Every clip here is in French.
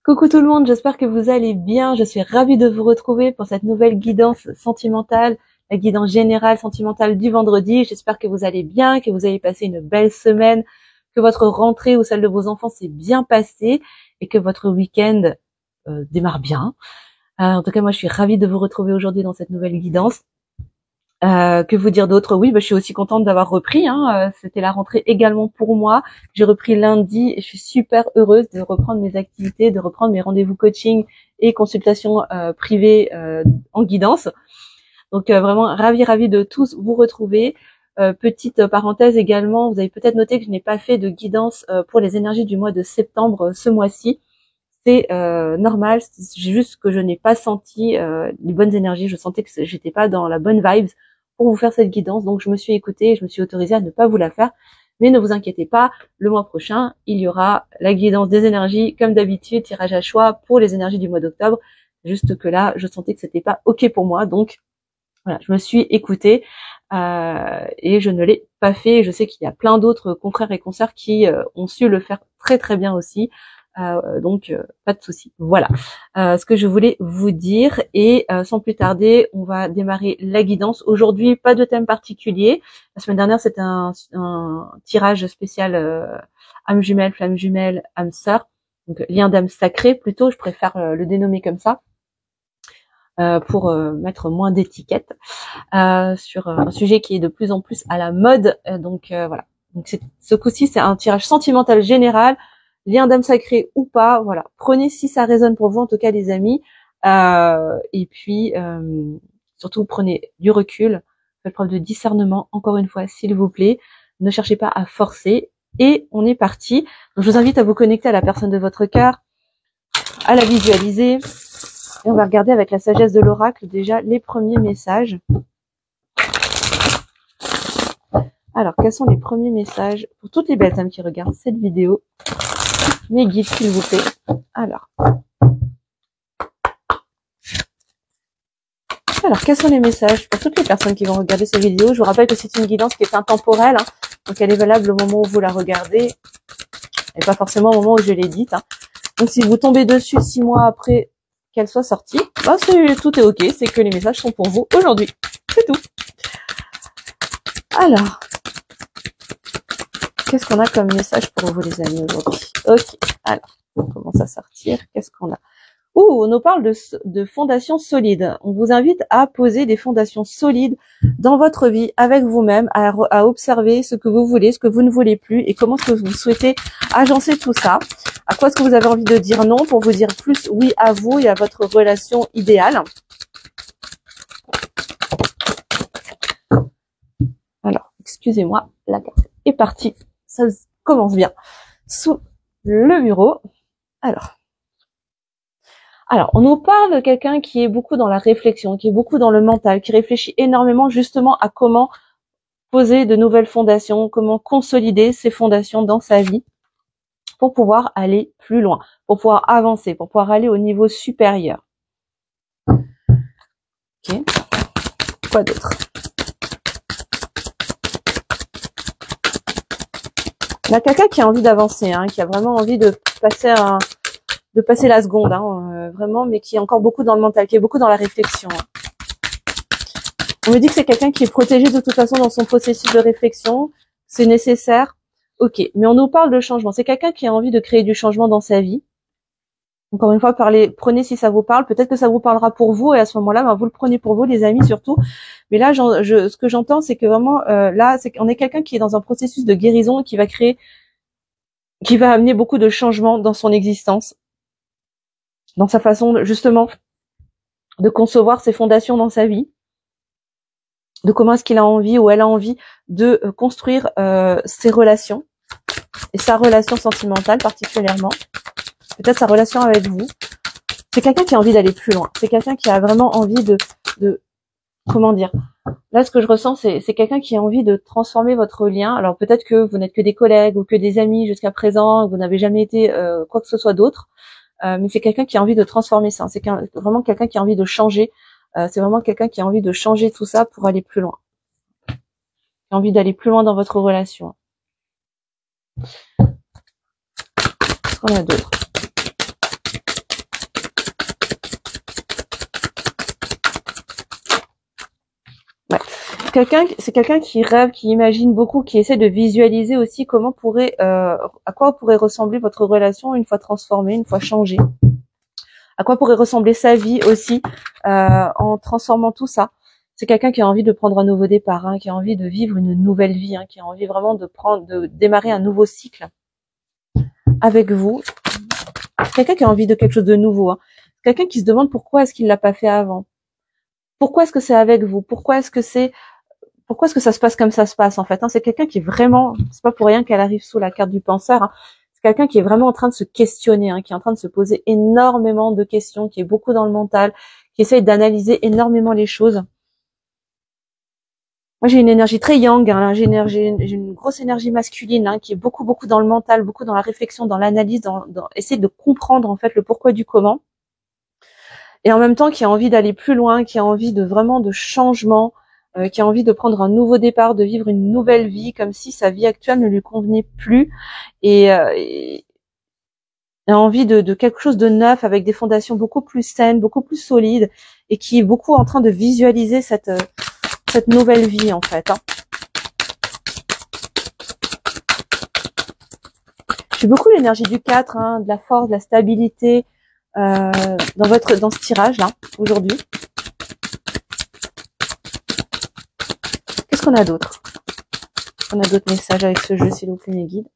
Coucou tout le monde, j'espère que vous allez bien. Je suis ravie de vous retrouver pour cette nouvelle guidance sentimentale, la guidance générale sentimentale du vendredi. J'espère que vous allez bien, que vous avez passé une belle semaine, que votre rentrée ou celle de vos enfants s'est bien passée et que votre week-end démarre bien. En tout cas, moi, je suis ravie de vous retrouver aujourd'hui dans cette nouvelle guidance. Que vous dire d'autre? Oui, je suis aussi contente d'avoir repris. C'était la rentrée également pour moi. J'ai repris lundi et je suis super heureuse de reprendre mes activités, de reprendre mes rendez-vous coaching et consultations privées en guidance. Donc vraiment ravie de tous vous retrouver. Petite parenthèse également, vous avez peut-être noté que je n'ai pas fait de guidance pour les énergies du mois de septembre ce mois-ci. C'est normal, c'est juste que je n'ai pas senti les bonnes énergies. Je sentais que j'étais pas dans la bonne vibes pour vous faire cette guidance, donc je me suis écoutée et je me suis autorisée à ne pas vous la faire. Mais ne vous inquiétez pas, le mois prochain, il y aura la guidance des énergies, comme d'habitude, tirage à choix pour les énergies du mois d'octobre. Juste que là, je sentais que c'était pas ok pour moi, donc voilà, je me suis écoutée et je ne l'ai pas fait. Je sais qu'il y a plein d'autres confrères et consoeurs qui ont su le faire très très bien aussi. Donc pas de souci. Voilà ce que je voulais vous dire et sans plus tarder, on va démarrer la guidance. Aujourd'hui, pas de thème particulier. La semaine dernière, c'était un tirage spécial âme jumelle, flamme jumelle, âme sœur. Donc lien d'âme sacrée plutôt, je préfère le dénommer comme ça. Pour mettre moins d'étiquettes sur un sujet qui est de plus en plus à la mode. Donc voilà. Donc ce coup-ci, c'est un tirage sentimental général, lien d'âme sacrée ou pas. Voilà. Prenez si ça résonne pour vous, en tout cas les amis. Et puis surtout prenez du recul, faites preuve de discernement. Encore une fois, s'il vous plaît, ne cherchez pas à forcer. Et on est parti. Donc, je vous invite à vous connecter à la personne de votre cœur, à la visualiser. Et on va regarder avec la sagesse de l'oracle déjà les premiers messages. Alors, quels sont les premiers messages pour toutes les belles âmes qui regardent cette vidéo? Mes guides, s'il vous plaît. Alors, quels sont les messages pour toutes les personnes qui vont regarder cette vidéo? Je vous rappelle que c'est une guidance qui est intemporelle, donc elle est valable au moment où vous la regardez et pas forcément au moment où je l'ai dite. Donc, si vous tombez dessus 6 mois après qu'elle soit sortie, tout est ok, c'est que les messages sont pour vous aujourd'hui. C'est tout. Alors, qu'est-ce qu'on a comme message pour vous les amis aujourd'hui? Ok, alors, on commence à sortir. Qu'est-ce qu'on a? On nous parle de fondations solides. On vous invite à poser des fondations solides dans votre vie avec vous-même, à observer ce que vous voulez, ce que vous ne voulez plus et comment est-ce que vous souhaitez agencer tout ça. À quoi est-ce que vous avez envie de dire non pour vous dire plus oui à vous et à votre relation idéale. Alors, excusez-moi, la carte est partie. Ça commence bien. Sous le bureau. Alors, on nous parle de quelqu'un qui est beaucoup dans la réflexion, qui est beaucoup dans le mental, qui réfléchit énormément justement à comment poser de nouvelles fondations, comment consolider ces fondations dans sa vie pour pouvoir aller plus loin, pour pouvoir avancer, pour pouvoir aller au niveau supérieur. Ok. Quoi d'autre? Il y a quelqu'un qui a envie d'avancer, qui a vraiment envie de passer la seconde, vraiment, mais qui est encore beaucoup dans le mental, qui est beaucoup dans la réflexion. On me dit que c'est quelqu'un qui est protégé de toute façon dans son processus de réflexion, c'est nécessaire. Ok, mais on nous parle de changement. C'est quelqu'un qui a envie de créer du changement dans sa vie. Encore une fois, prenez si ça vous parle. Peut-être que ça vous parlera pour vous et à ce moment-là, vous le prenez pour vous, les amis, surtout. Mais là, ce que j'entends, c'est que vraiment, là, c'est qu'on est quelqu'un qui est dans un processus de guérison qui va amener beaucoup de changements dans son existence, dans sa façon, justement, de concevoir ses fondations dans sa vie, de comment est-ce qu'il a envie ou elle a envie de construire ses relations et sa relation sentimentale particulièrement, peut-être sa relation avec vous. C'est quelqu'un qui a envie d'aller plus loin. C'est quelqu'un qui a vraiment envie de comment dire. Là, ce que je ressens, c'est quelqu'un qui a envie de transformer votre lien. Alors peut-être que vous n'êtes que des collègues ou que des amis jusqu'à présent, vous n'avez jamais été quoi que ce soit d'autre, mais c'est quelqu'un qui a envie de transformer ça. C'est vraiment quelqu'un qui a envie de changer. C'est vraiment quelqu'un qui a envie de changer tout ça pour aller plus loin. Qui a envie d'aller plus loin dans votre relation. Qu'est-ce qu'on a d'autre? C'est quelqu'un qui rêve, qui imagine beaucoup, qui essaie de visualiser aussi comment pourrait, à quoi pourrait ressembler votre relation une fois transformée, une fois changée. À quoi pourrait ressembler sa vie aussi en transformant tout ça. C'est quelqu'un qui a envie de prendre un nouveau départ, hein, qui a envie de vivre une nouvelle vie, hein, qui a envie vraiment de démarrer un nouveau cycle avec vous. C'est quelqu'un qui a envie de quelque chose de nouveau. Hein. C'est quelqu'un qui se demande pourquoi est-ce qu'il l'a pas fait avant. Pourquoi est-ce que c'est avec vous? Pourquoi est-ce que ça se passe comme ça se passe en fait, hein. C'est quelqu'un qui est vraiment, c'est pas pour rien qu'elle arrive sous la carte du penseur. Hein. C'est quelqu'un qui est vraiment en train de se questionner, hein, qui est en train de se poser énormément de questions, qui est beaucoup dans le mental, qui essaye d'analyser énormément les choses. Moi, j'ai une énergie très yang, hein, j'ai une grosse énergie masculine, hein, qui est beaucoup dans le mental, beaucoup dans la réflexion, dans l'analyse, dans essayer de comprendre en fait le pourquoi du comment, et en même temps qui a envie d'aller plus loin, qui a envie de vraiment de changement, qui a envie de prendre un nouveau départ, de vivre une nouvelle vie, comme si sa vie actuelle ne lui convenait plus, et a envie de quelque chose de neuf, avec des fondations beaucoup plus saines, beaucoup plus solides, et qui est beaucoup en train de visualiser cette nouvelle vie en fait. Hein. J'ai beaucoup l'énergie du 4, hein, de la force, de la stabilité dans ce tirage là aujourd'hui. Qu'est-ce qu'on a d'autre? On a d'autres messages avec ce jeu, s'il vous plaît, mes guides.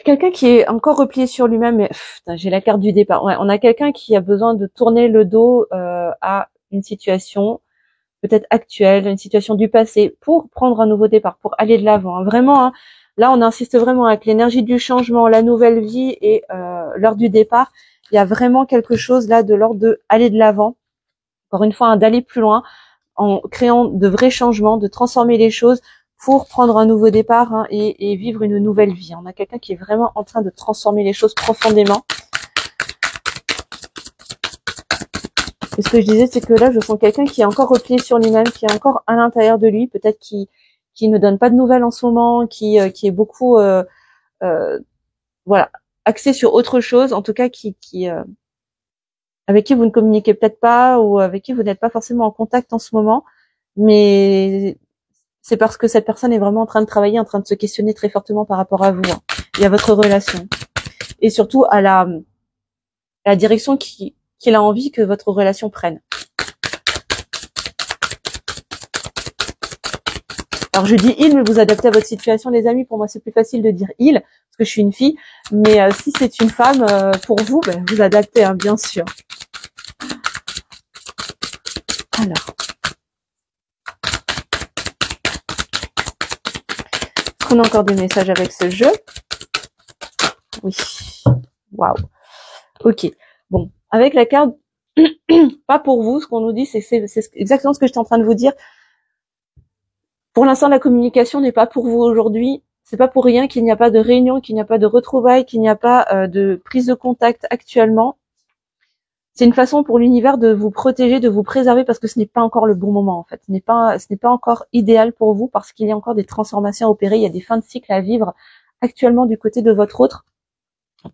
Quelqu'un qui est encore replié sur lui-même, mais j'ai la carte du départ. Ouais, on a quelqu'un qui a besoin de tourner le dos à une situation peut-être actuelle, une situation du passé, pour prendre un nouveau départ, pour aller de l'avant. Hein. Vraiment, hein, là, on insiste vraiment avec l'énergie du changement, la nouvelle vie et l'heure du départ. Il y a vraiment quelque chose là de l'ordre de aller de l'avant. Encore une fois, hein, d'aller plus loin, en créant de vrais changements, de transformer les choses, pour prendre un nouveau départ, hein, et vivre une nouvelle vie. On a quelqu'un qui est vraiment en train de transformer les choses profondément. Et ce que je disais, c'est que là, je sens quelqu'un qui est encore replié sur lui-même, qui est encore à l'intérieur de lui, peut-être qui ne donne pas de nouvelles en ce moment, qui est beaucoup voilà, axé sur autre chose, en tout cas avec qui vous ne communiquez peut-être pas, ou avec qui vous n'êtes pas forcément en contact en ce moment, mais c'est parce que cette personne est vraiment en train de travailler, en train de se questionner très fortement par rapport à vous, hein, et à votre relation. Et surtout à la direction qu'il a envie que votre relation prenne. Alors je dis il, mais vous adaptez à votre situation, les amis. Pour moi, c'est plus facile de dire il, parce que je suis une fille. Mais si c'est une femme, pour vous, ben, vous adaptez, hein, bien sûr. Alors. Est-ce qu'on a encore des messages avec ce jeu? Oui. Waouh. Ok. Bon. Avec la carte, pas pour vous, ce qu'on nous dit, c'est exactement ce que j'étais en train de vous dire. Pour l'instant, la communication n'est pas pour vous aujourd'hui. C'est pas pour rien qu'il n'y a pas de réunion, qu'il n'y a pas de retrouvailles, qu'il n'y a pas de prise de contact actuellement. C'est une façon pour l'univers de vous protéger, de vous préserver, parce que ce n'est pas encore le bon moment en fait. Ce n'est pas encore idéal pour vous, parce qu'il y a encore des transformations à opérer. Il y a des fins de cycle à vivre actuellement du côté de votre autre,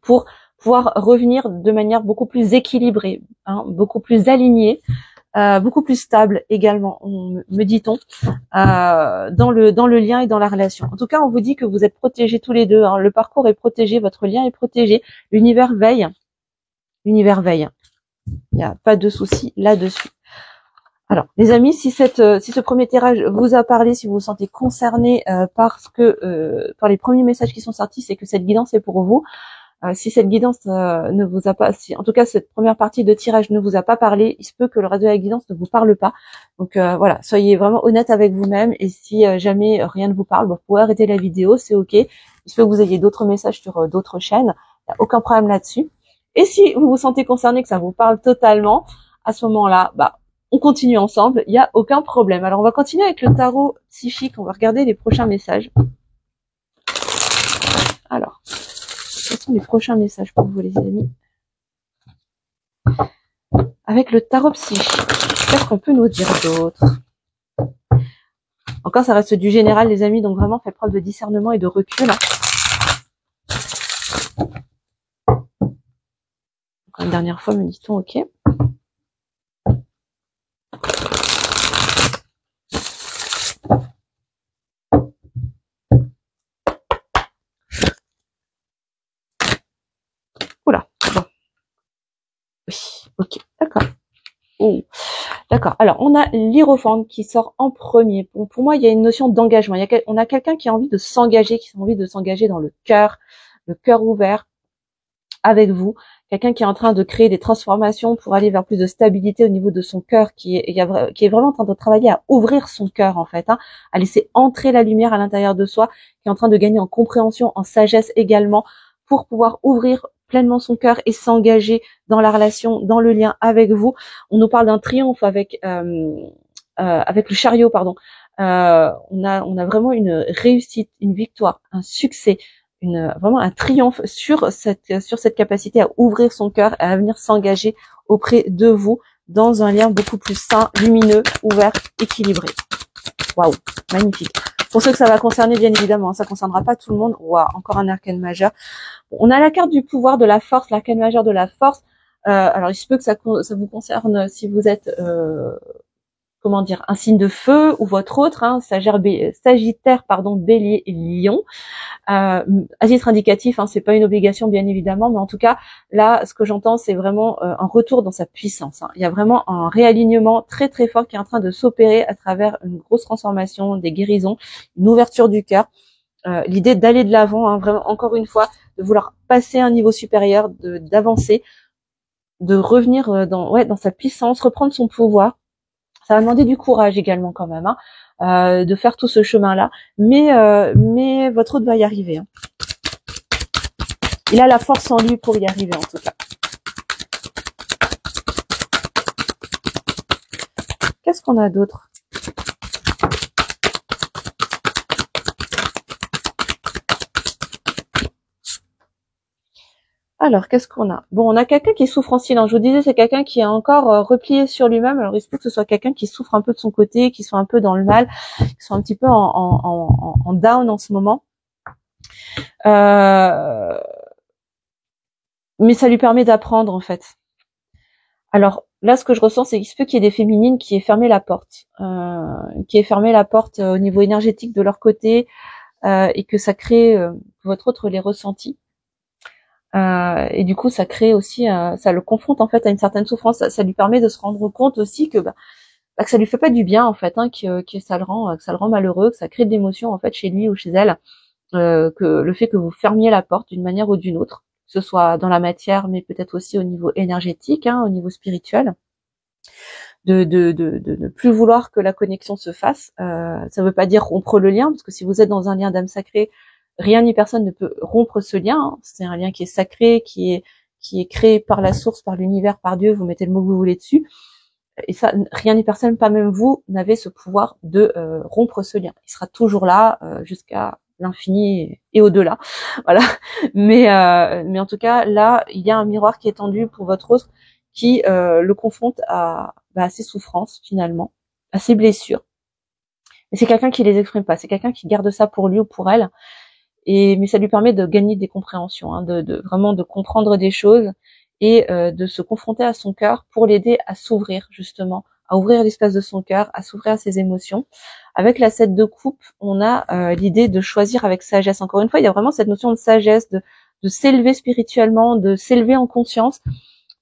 pour pouvoir revenir de manière beaucoup plus équilibrée, hein, beaucoup plus alignée. Beaucoup plus stable également, me dit-on, dans le lien et dans la relation. En tout cas, on vous dit que vous êtes protégés tous les deux. Hein. Le parcours est protégé, votre lien est protégé, l'univers veille. L'univers veille. Il n'y a pas de souci là-dessus. Alors, les amis, si ce premier tirage vous a parlé, si vous vous sentez concerné par les premiers messages qui sont sortis, c'est que cette guidance est pour vous. Si cette guidance ne vous a pas, si en tout cas cette première partie de tirage ne vous a pas parlé, il se peut que le reste de la guidance ne vous parle pas. Donc voilà, soyez vraiment honnête avec vous-même, et si jamais rien ne vous parle, vous pouvez arrêter la vidéo, c'est ok. Il se peut que vous ayez d'autres messages sur d'autres chaînes, il n'y a aucun problème là-dessus. Et si vous vous sentez concerné, que ça vous parle totalement, à ce moment-là, on continue ensemble, il n'y a aucun problème. Alors on va continuer avec le tarot psychique, on va regarder les prochains messages. Alors. Quels sont les prochains messages pour vous, les amis? Avec le tarot psychique, qu'est-ce qu'on peut nous dire d'autre? Encore, ça reste du général, les amis, donc vraiment, faites preuve de discernement et de recul. Une dernière fois, me dit-on, ok. Oula, bon. Oui, ok, d'accord. Oh. D'accord. Alors, on a l'Hiérophante qui sort en premier. Bon, pour moi, il y a une notion d'engagement. On a quelqu'un qui a envie de s'engager, qui a envie de s'engager dans le cœur ouvert avec vous. Quelqu'un qui est en train de créer des transformations pour aller vers plus de stabilité au niveau de son cœur, qui est vraiment en train de travailler à ouvrir son cœur, en fait, hein, à laisser entrer la lumière à l'intérieur de soi, qui est en train de gagner en compréhension, en sagesse également, pour pouvoir ouvrir pleinement son cœur et s'engager dans la relation, dans le lien avec vous. On nous parle d'un triomphe avec le chariot, pardon. On a vraiment une réussite, une victoire, un succès, vraiment un triomphe sur cette capacité à ouvrir son cœur et à venir s'engager auprès de vous dans un lien beaucoup plus sain, lumineux, ouvert, équilibré. Waouh, magnifique. Pour ceux que ça va concerner, bien évidemment, ça concernera pas tout le monde. Waouh, encore un arcane majeur. On a la carte du pouvoir, de la force, l'arcane majeur de la force. Alors, il se peut que ça vous concerne si vous êtes, comment dire, un signe de feu ou votre autre, hein, Sagittaire, Bélier et Lion. À titre indicatif, hein, c'est pas une obligation, bien évidemment, mais en tout cas, là, ce que j'entends, c'est vraiment un retour dans sa puissance. Hein. Il y a vraiment un réalignement très très fort qui est en train de s'opérer à travers une grosse transformation, des guérisons, une ouverture du cœur. L'idée d'aller de l'avant, hein, vraiment encore une fois, de vouloir passer à un niveau supérieur, d'avancer, de revenir dans sa puissance, reprendre son pouvoir. Ça va demander du courage également quand même, hein, de faire tout ce chemin-là, mais votre hôte va y arriver. Hein. Il a la force en lui pour y arriver en tout cas. Qu'est-ce qu'on a d'autre ? Alors, qu'est-ce qu'on a ? Bon, on a quelqu'un qui souffre en silence. Je vous disais, c'est quelqu'un qui est encore replié sur lui-même. Alors, il se peut que ce soit quelqu'un qui souffre un peu de son côté, qui soit un peu dans le mal, qui soit un petit peu en down en ce moment. Mais ça lui permet d'apprendre, en fait. Alors, là, ce que je ressens, c'est qu'il se peut qu'il y ait des féminines qui aient fermé la porte. Au niveau énergétique de leur côté, et que ça crée, votre autre les ressentis. Et du coup, ça crée aussi, ça le confronte en fait à une certaine souffrance. Ça lui permet de se rendre compte aussi que ça lui fait pas du bien en fait, hein, que ça le rend malheureux, que ça crée de l'émotion en fait chez lui ou chez elle, que le fait que vous fermiez la porte d'une manière ou d'une autre, que ce soit dans la matière, mais peut-être aussi au niveau énergétique, hein, au niveau spirituel, de ne plus vouloir que la connexion se fasse. Ça veut pas dire rompre le lien, parce que si vous êtes dans un lien d'âme sacrée, rien ni personne ne peut rompre ce lien. Hein. C'est un lien qui est sacré, qui est créé par la source, par l'univers, par Dieu. Vous mettez le mot que vous voulez dessus. Et ça, rien ni personne, pas même vous, n'avez ce pouvoir de rompre ce lien. Il sera toujours là jusqu'à l'infini et au-delà. Voilà. Mais en tout cas, là, il y a un miroir qui est tendu pour votre autre, qui le confronte à ses souffrances finalement, à ses blessures. Et c'est quelqu'un qui les exprime pas. C'est quelqu'un qui garde ça pour lui ou pour elle. Mais ça lui permet de gagner des compréhensions, hein, de vraiment de comprendre des choses et de se confronter à son cœur pour l'aider à s'ouvrir justement, à ouvrir l'espace de son cœur, à s'ouvrir à ses émotions. Avec la 7 de coupe, on a l'idée de choisir avec sagesse. Encore une fois, il y a vraiment cette notion de sagesse, de s'élever spirituellement, de s'élever en conscience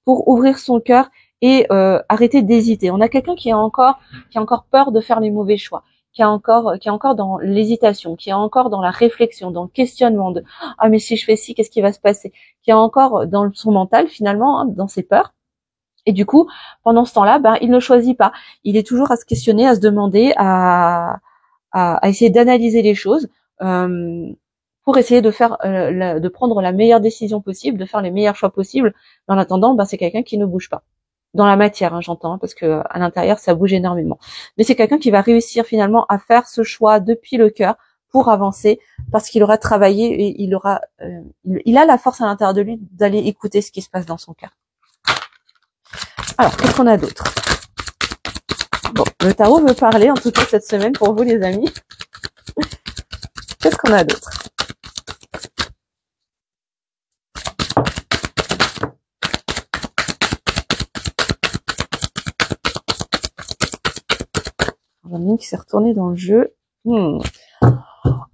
pour ouvrir son cœur et arrêter d'hésiter. On a quelqu'un qui a encore peur de faire les mauvais choix, qui est encore dans l'hésitation, qui est encore dans la réflexion, dans le questionnement de ah mais si je fais ci, qu'est-ce qui va se passer, qui est encore dans son mental finalement, hein, dans ses peurs. Et du coup, pendant ce temps-là, il ne choisit pas. Il est toujours à se questionner, à se demander, à essayer d'analyser les choses pour essayer de prendre la meilleure décision possible, de faire les meilleurs choix possibles. Mais en attendant, c'est quelqu'un qui ne bouge pas. Dans la matière, hein, j'entends, parce que à l'intérieur, ça bouge énormément. Mais c'est quelqu'un qui va réussir finalement à faire ce choix depuis le cœur pour avancer, parce qu'il aura travaillé et il a la force à l'intérieur de lui d'aller écouter ce qui se passe dans son cœur. Alors, qu'est-ce qu'on a d'autre ? Bon, le tarot veut parler, en tout cas cette semaine pour vous les amis. Qu'est-ce qu'on a d'autre ? J'en ai une qui s'est retournée dans le jeu.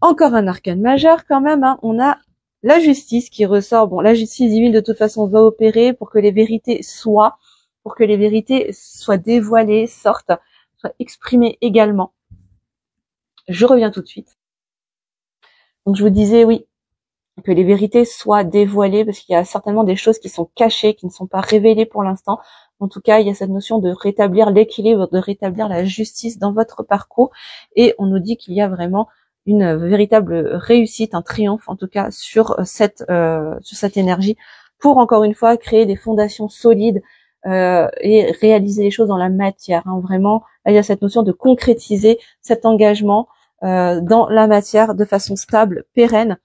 Encore un arcane majeur quand même, hein. On a la justice qui ressort. Bon, la justice divine de toute façon va opérer pour que les vérités soient dévoilées, sortent, soient exprimées également. Je reviens tout de suite. Donc je vous disais oui, que les vérités soient dévoilées parce qu'il y a certainement des choses qui sont cachées, qui ne sont pas révélées pour l'instant. En tout cas, il y a cette notion de rétablir l'équilibre, de rétablir la justice dans votre parcours. Et on nous dit qu'il y a vraiment une véritable réussite, un triomphe en tout cas sur cette énergie pour encore une fois créer des fondations solides et réaliser les choses dans la matière. Hein. Vraiment, là, il y a cette notion de concrétiser cet engagement dans la matière de façon stable, pérenne.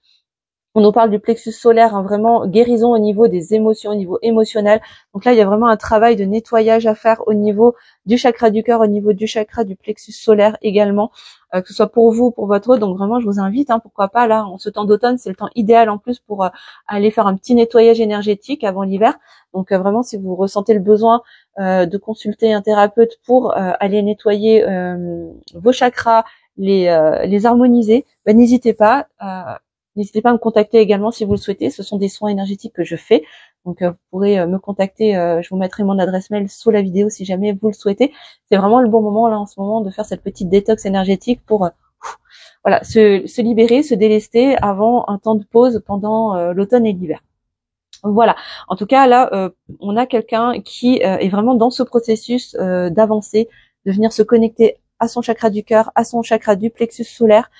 On nous parle du plexus solaire, hein, vraiment guérison au niveau des émotions, au niveau émotionnel. Donc là, il y a vraiment un travail de nettoyage à faire au niveau du chakra du cœur, au niveau du chakra du plexus solaire également, que ce soit pour vous, pour votre autre. Donc vraiment, je vous invite, hein, pourquoi pas, là, en ce temps d'automne, c'est le temps idéal en plus pour aller faire un petit nettoyage énergétique avant l'hiver. Donc vraiment, si vous ressentez le besoin de consulter un thérapeute pour aller nettoyer vos chakras, les harmoniser, ben, n'hésitez pas. N'hésitez pas à me contacter également si vous le souhaitez. Ce sont des soins énergétiques que je fais. Donc, vous pourrez me contacter. Je vous mettrai mon adresse mail sous la vidéo si jamais vous le souhaitez. C'est vraiment le bon moment, là, en ce moment, de faire cette petite détox énergétique pour voilà, se libérer, se délester avant un temps de pause pendant l'automne et l'hiver. Voilà. En tout cas, là, on a quelqu'un qui est vraiment dans ce processus d'avancer, de venir se connecter à son chakra du cœur, à son chakra du plexus solaire,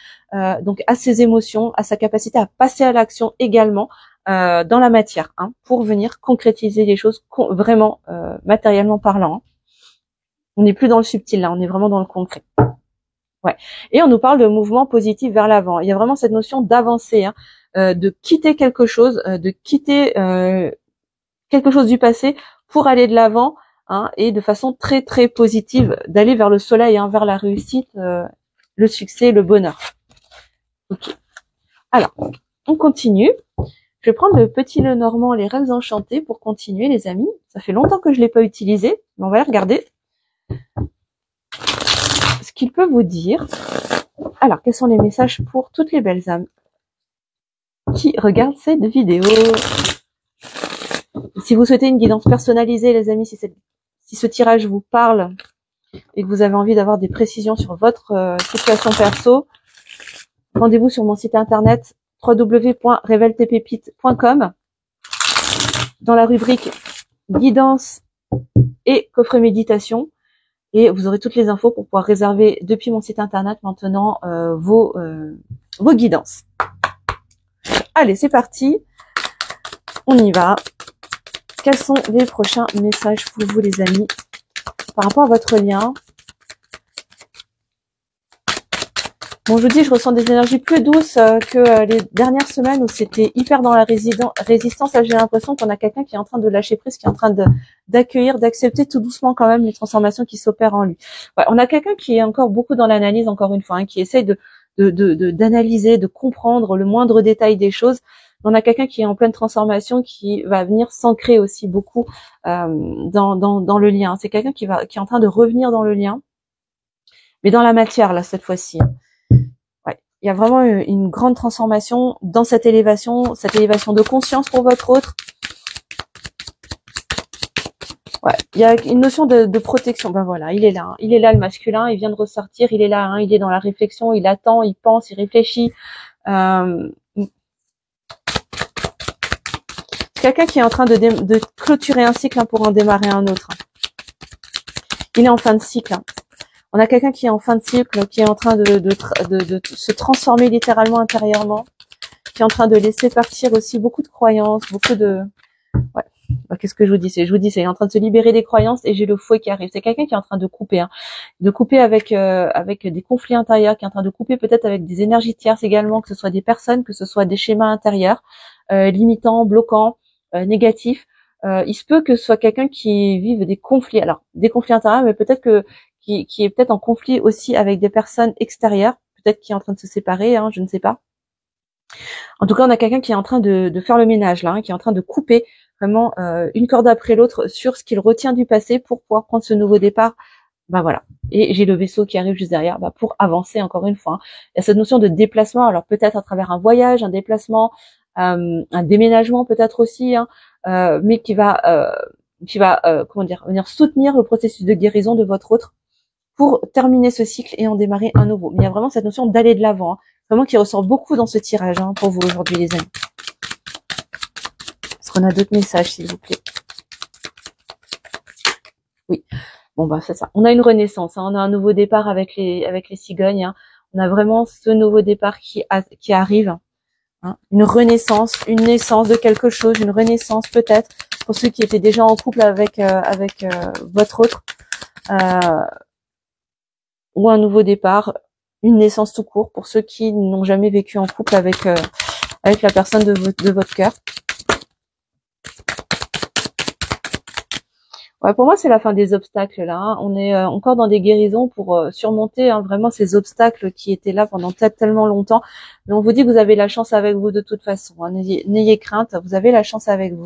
donc à ses émotions, à sa capacité à passer à l'action également dans la matière, hein, pour venir concrétiser les choses vraiment matériellement parlant. Hein. On n'est plus dans le subtil là, on est vraiment dans le concret. Ouais. Et on nous parle de mouvement positif vers l'avant. Il y a vraiment cette notion d'avancer, hein, de quitter quelque chose, quelque chose du passé pour aller de l'avant. Hein, et de façon très très positive, d'aller vers le soleil, hein, vers la réussite, le succès, le bonheur. Ok. Alors, on continue. Je vais prendre le petit Lenormand, les rêves enchantés pour continuer, les amis. Ça fait longtemps que je l'ai pas utilisé, mais on va regarder ce qu'il peut vous dire. Alors, quels sont les messages pour toutes les belles âmes qui regardent cette vidéo? Si vous souhaitez une guidance personnalisée, les amis, si ce tirage vous parle et que vous avez envie d'avoir des précisions sur votre situation perso, rendez-vous sur mon site internet www.reveltepépites.com dans la rubrique guidance et coffret méditation et vous aurez toutes les infos pour pouvoir réserver depuis mon site internet maintenant vos guidances. Allez, c'est parti, on y va. Quels sont les prochains messages pour vous, les amis, par rapport à votre lien? Bon, je vous dis, je ressens des énergies plus douces que les dernières semaines où c'était hyper dans la résistance. Là, j'ai l'impression qu'on a quelqu'un qui est en train de lâcher prise, qui est en train d'accueillir, d'accepter tout doucement quand même les transformations qui s'opèrent en lui. Ouais, on a quelqu'un qui est encore beaucoup dans l'analyse, encore une fois, hein, qui essaye d'analyser, de comprendre le moindre détail des choses. On a quelqu'un qui est en pleine transformation, qui va venir s'ancrer aussi beaucoup dans le lien. C'est quelqu'un qui est en train de revenir dans le lien, mais dans la matière là cette fois-ci. Ouais, il y a vraiment une grande transformation dans cette élévation de conscience pour votre autre. Ouais, il y a une notion de protection. Ben voilà, il est là, hein. Il est là le masculin, il vient de ressortir, il est là, hein, il est dans la réflexion, il attend, il pense, il réfléchit. Quelqu'un qui est en train de clôturer un cycle, hein, pour en démarrer un autre. Il est en fin de cycle. Hein. On a quelqu'un qui est en fin de cycle, qui est en train de se transformer littéralement intérieurement, qui est en train de laisser partir aussi beaucoup de croyances, beaucoup de... Ouais. Bah, qu'est-ce que je vous dis? C'est en train de se libérer des croyances et j'ai le fouet qui arrive. C'est quelqu'un qui est en train de couper, hein. De couper avec des conflits intérieurs, qui est en train de couper peut-être avec des énergies tierces également, que ce soit des personnes, que ce soit des schémas intérieurs, limitants, bloquants, négatifs. Il se peut que ce soit quelqu'un qui vive des conflits. Alors, des conflits intérieurs, mais peut-être qui est peut-être en conflit aussi avec des personnes extérieures, peut-être qui est en train de se séparer, hein, je ne sais pas. En tout cas, on a quelqu'un qui est en train de faire le ménage là, hein, qui est en train de couper vraiment une corde après l'autre sur ce qu'il retient du passé pour pouvoir prendre ce nouveau départ bah voilà. Et j'ai le vaisseau qui arrive juste derrière, bah pour avancer encore une fois, hein. Il y a cette notion de déplacement, alors peut-être à travers un voyage, un déplacement, un déménagement peut-être aussi, hein, mais qui va comment dire, venir soutenir le processus de guérison de votre autre pour terminer ce cycle et en démarrer un nouveau. Mais il y a vraiment cette notion d'aller de l'avant, hein, vraiment qui ressort beaucoup dans ce tirage, hein, pour vous aujourd'hui les amis. Est-ce qu'on a d'autres messages s'il vous plaît? Oui. Bon bah c'est ça. On a une renaissance, hein. On a un nouveau départ avec les cigognes, hein. On a vraiment ce nouveau départ qui arrive, hein. Une renaissance, une naissance de quelque chose, une renaissance peut-être pour ceux qui étaient déjà en couple avec votre autre, ou un nouveau départ, une naissance tout court pour ceux qui n'ont jamais vécu en couple avec la personne de votre cœur. Ouais, pour moi, c'est la fin des obstacles là, hein. On est encore dans des guérisons pour surmonter, hein, vraiment ces obstacles qui étaient là pendant tellement longtemps. Mais on vous dit que vous avez la chance avec vous de toute façon, hein. N'ayez crainte, vous avez la chance avec vous.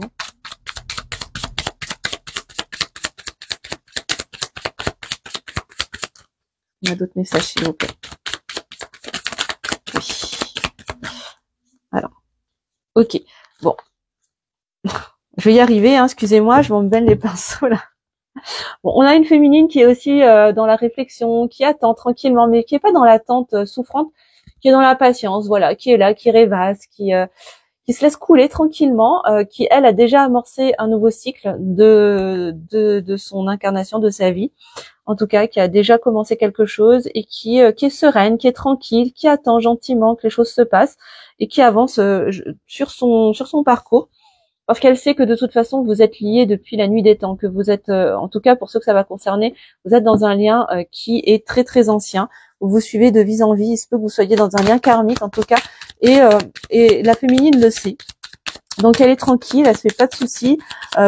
Il y a d'autres messages s'il vous plaît. Oui. Alors, ok, bon. Je vais y arriver, hein, excusez-moi, je m'emmène les pinceaux là. Bon, on a une féminine qui est aussi dans la réflexion, qui attend tranquillement, mais qui est pas dans l'attente souffrante, qui est dans la patience, voilà, qui est là, qui rêvasse, qui se laisse couler tranquillement, qui elle a déjà amorcé un nouveau cycle de son incarnation, de sa vie, en tout cas, qui a déjà commencé quelque chose et qui est sereine, qui est tranquille, qui attend gentiment que les choses se passent et qui avance sur son parcours. Parce qu'elle sait que de toute façon, vous êtes liés depuis la nuit des temps, que vous êtes, en tout cas pour ceux que ça va concerner, vous êtes dans un lien qui est très très ancien, où vous suivez de vie en vie, il se peut que vous soyez dans un lien karmique en tout cas, et la féminine le sait. Donc elle est tranquille, elle se fait pas de soucis,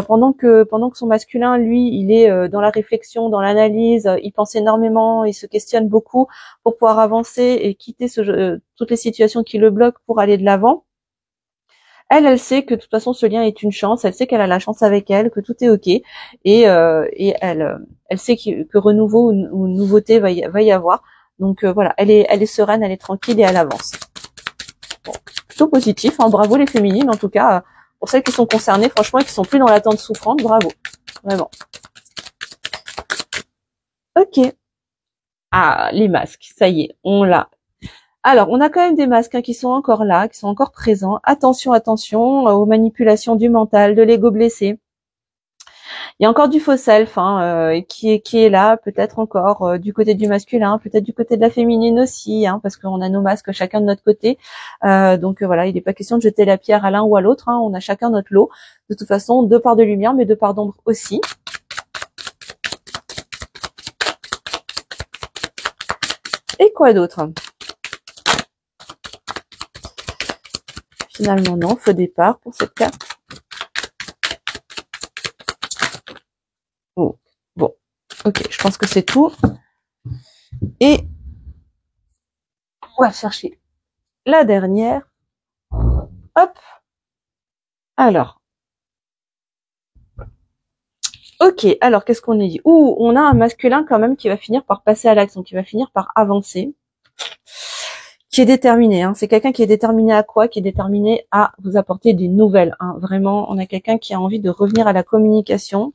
pendant que son masculin, lui, il est dans la réflexion, dans l'analyse, il pense énormément, il se questionne beaucoup pour pouvoir avancer et quitter toutes les situations qui le bloquent pour aller de l'avant. Elle sait que de toute façon ce lien est une chance, elle sait qu'elle a la chance avec elle, que tout est ok, et elle sait que renouveau ou nouveauté va y avoir. Donc voilà, elle est sereine, elle est tranquille et elle avance. Bon, plutôt positif, hein, bravo les féminines en tout cas, pour celles qui sont concernées, franchement, qui sont plus dans l'attente souffrante, bravo, vraiment. Ok. Ah, les masques, ça y est, on l'a. Alors, on a quand même des masques, hein, qui sont encore là, qui sont encore présents. Attention, attention aux manipulations du mental, de l'ego blessé. Il y a encore du faux self, hein, qui est là, peut-être encore du côté du masculin, peut-être du côté de la féminine aussi, hein, parce qu'on a nos masques chacun de notre côté. Donc voilà, il n'est pas question de jeter la pierre à l'un ou à l'autre, hein, on a chacun notre lot. De toute façon, deux parts de lumière, mais deux parts d'ombre aussi. Et quoi d'autre ? Finalement, non, faux départ pour cette carte. Oh, bon, ok, je pense que c'est tout. Et on va chercher la dernière. Hop. Alors. Ok, alors qu'est-ce qu'on a dit ? On a un masculin quand même qui va finir par passer à l'action, qui va finir par avancer, qui est déterminé, hein. C'est quelqu'un qui est déterminé à quoi ? Qui est déterminé à vous apporter des nouvelles, hein. Vraiment, on a quelqu'un qui a envie de revenir à la communication.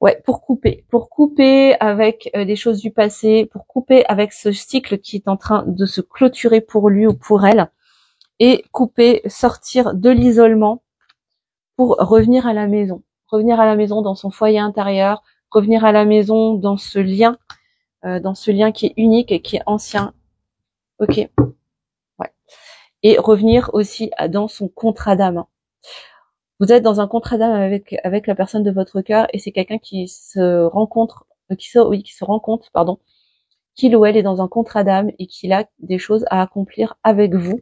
Ouais, pour couper avec des choses du passé, pour couper avec ce cycle qui est en train de se clôturer pour lui ou pour elle, et couper, sortir de l'isolement pour revenir à la maison dans son foyer intérieur, revenir à la maison dans ce lien qui est unique et qui est ancien. Ok, ouais. Et revenir aussi dans son contrat d'âme. Vous êtes dans un contrat d'âme avec la personne de votre cœur et c'est quelqu'un qui se rend compte, qu'il ou elle est dans un contrat d'âme et qu'il a des choses à accomplir avec vous.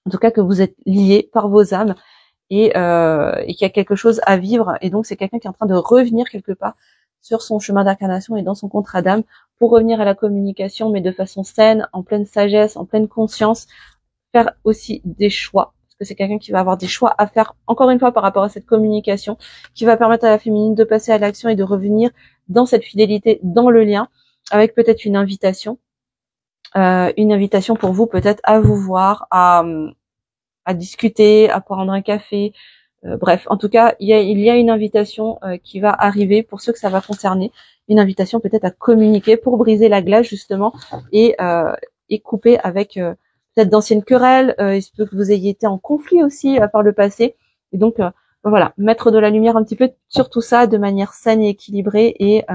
En tout cas, que vous êtes liés par vos âmes et qu'il y a quelque chose à vivre. Et donc, c'est quelqu'un qui est en train de revenir quelque part sur son chemin d'incarnation et dans son contrat d'âme pour revenir à la communication, mais de façon saine, en pleine sagesse, en pleine conscience, faire aussi des choix. Parce que c'est quelqu'un qui va avoir des choix à faire, encore une fois, par rapport à cette communication, qui va permettre à la féminine de passer à l'action et de revenir dans cette fidélité, dans le lien, avec peut-être une invitation pour vous, peut-être à vous voir, à discuter, à prendre un café, bref, en tout cas, il y a une invitation qui va arriver pour ceux que ça va concerner, une invitation peut-être à communiquer pour briser la glace justement et couper avec peut-être d'anciennes querelles. Il se peut que vous ayez été en conflit aussi par le passé, et donc voilà, mettre de la lumière un petit peu sur tout ça de manière saine et équilibrée et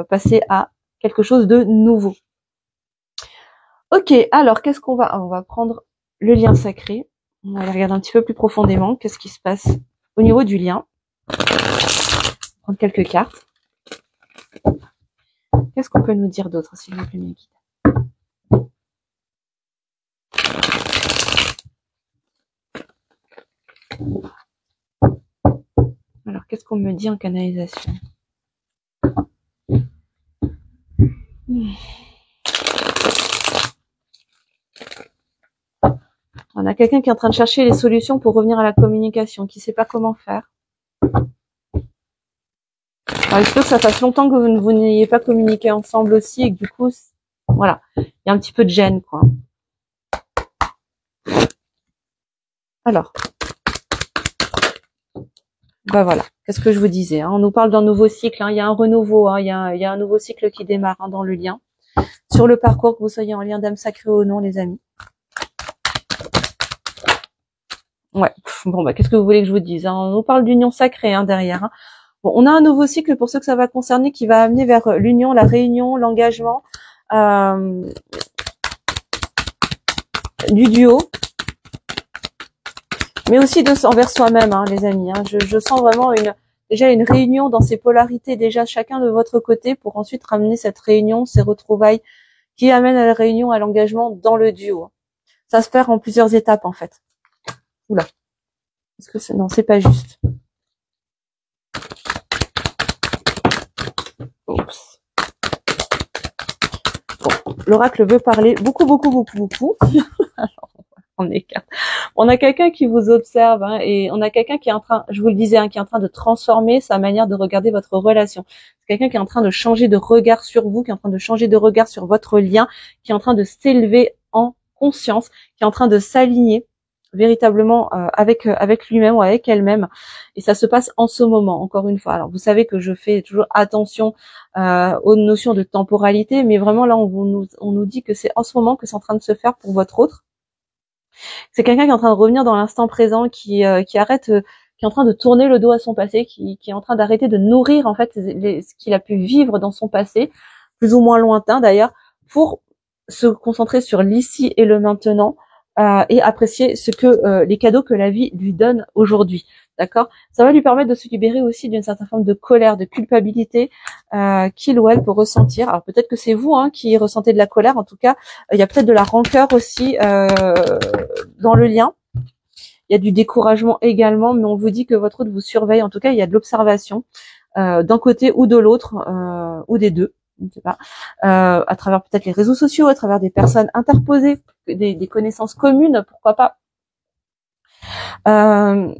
passer à quelque chose de nouveau. Ok, alors qu'est-ce qu'on va... On va prendre le lien sacré. On va aller regarder un petit peu plus profondément qu'est-ce qui se passe au niveau du lien. Prendre quelques cartes. Qu'est-ce qu'on peut nous dire d'autre, s'il vous plaît, mes guides? Alors, qu'est-ce qu'on me dit en canalisation? On a quelqu'un qui est en train de chercher les solutions pour revenir à la communication, qui ne sait pas comment faire. Alors, il se peut que ça fasse longtemps que vous n'ayez pas communiqué ensemble aussi et que du coup, voilà, il y a un petit peu de gêne, quoi. Alors, bah voilà, qu'est-ce que je vous disais, hein, on nous parle d'un nouveau cycle, hein, il y a un renouveau, hein, il y a un nouveau cycle qui démarre hein, dans le lien. Sur le parcours, que vous soyez en lien d'âme sacrée ou non, les amis. Ouais, bon bah qu'est-ce que vous voulez que je vous dise, hein, on nous parle d'union sacrée hein, derrière. Hein. Bon, on a un nouveau cycle pour ceux que ça va concerner qui va amener vers l'union, la réunion, l'engagement du duo, mais aussi envers soi-même, hein, les amis. Hein. Je sens vraiment déjà une réunion dans ces polarités, déjà chacun de votre côté, pour ensuite ramener cette réunion, ces retrouvailles qui amènent à la réunion, à l'engagement dans le duo. Ça se perd en plusieurs étapes en fait. Oula, est-ce que non, c'est pas juste. Oups. Bon, l'oracle veut parler beaucoup. Alors, on a quelqu'un qui vous observe hein, et on a quelqu'un qui est en train, je vous le disais, hein, qui est en train de transformer sa manière de regarder votre relation. C'est quelqu'un qui est en train de changer de regard sur vous, qui est en train de changer de regard sur votre lien, qui est en train de s'élever en conscience, qui est en train de s'aligner véritablement avec lui-même ou avec elle-même, et ça se passe en ce moment, encore une fois. Alors vous savez que je fais toujours attention aux notions de temporalité, mais vraiment là on nous dit que c'est en ce moment que c'est en train de se faire pour votre autre. C'est quelqu'un qui est en train de revenir dans l'instant présent, qui arrête, qui est en train de tourner le dos à son passé, qui est en train d'arrêter de nourrir en fait ce qu'il a pu vivre dans son passé, plus ou moins lointain d'ailleurs, pour se concentrer sur l'ici et le maintenant. Et apprécier les cadeaux que la vie lui donne aujourd'hui, d'accord? Ça va lui permettre de se libérer aussi d'une certaine forme de colère, de culpabilité qu'il ou elle peut ressentir. Alors peut-être que c'est vous hein, qui ressentez de la colère, en tout cas, il y a peut-être de la rancœur aussi dans le lien. Il y a du découragement également, mais on vous dit que votre autre vous surveille. En tout cas, il y a de l'observation d'un côté ou de l'autre, ou des deux. Je ne sais pas, à travers peut-être les réseaux sociaux, à travers des personnes interposées, des connaissances communes, pourquoi pas. Il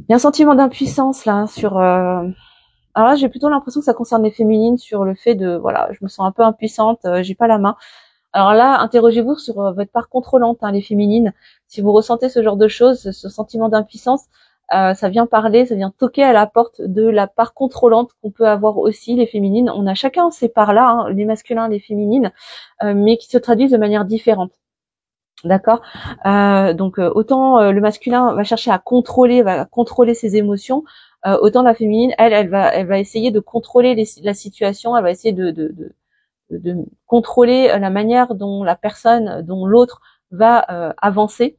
y a un sentiment d'impuissance là hein, sur. Alors là, j'ai plutôt l'impression que ça concerne les féminines sur le fait de voilà, je me sens un peu impuissante, j'ai pas la main. Alors là, interrogez-vous sur votre part contrôlante, hein, les féminines. Si vous ressentez ce genre de choses, ce sentiment d'impuissance. Ça vient parler, ça vient toquer à la porte de la part contrôlante qu'on peut avoir aussi, les féminines. On a chacun ces parts-là, hein, les masculins, les féminines, mais qui se traduisent de manière différente. D'accord. Donc autant le masculin va chercher à contrôler, va contrôler ses émotions, autant la féminine, elle va essayer de contrôler la situation, elle va essayer de contrôler la manière dont la personne, dont l'autre va avancer.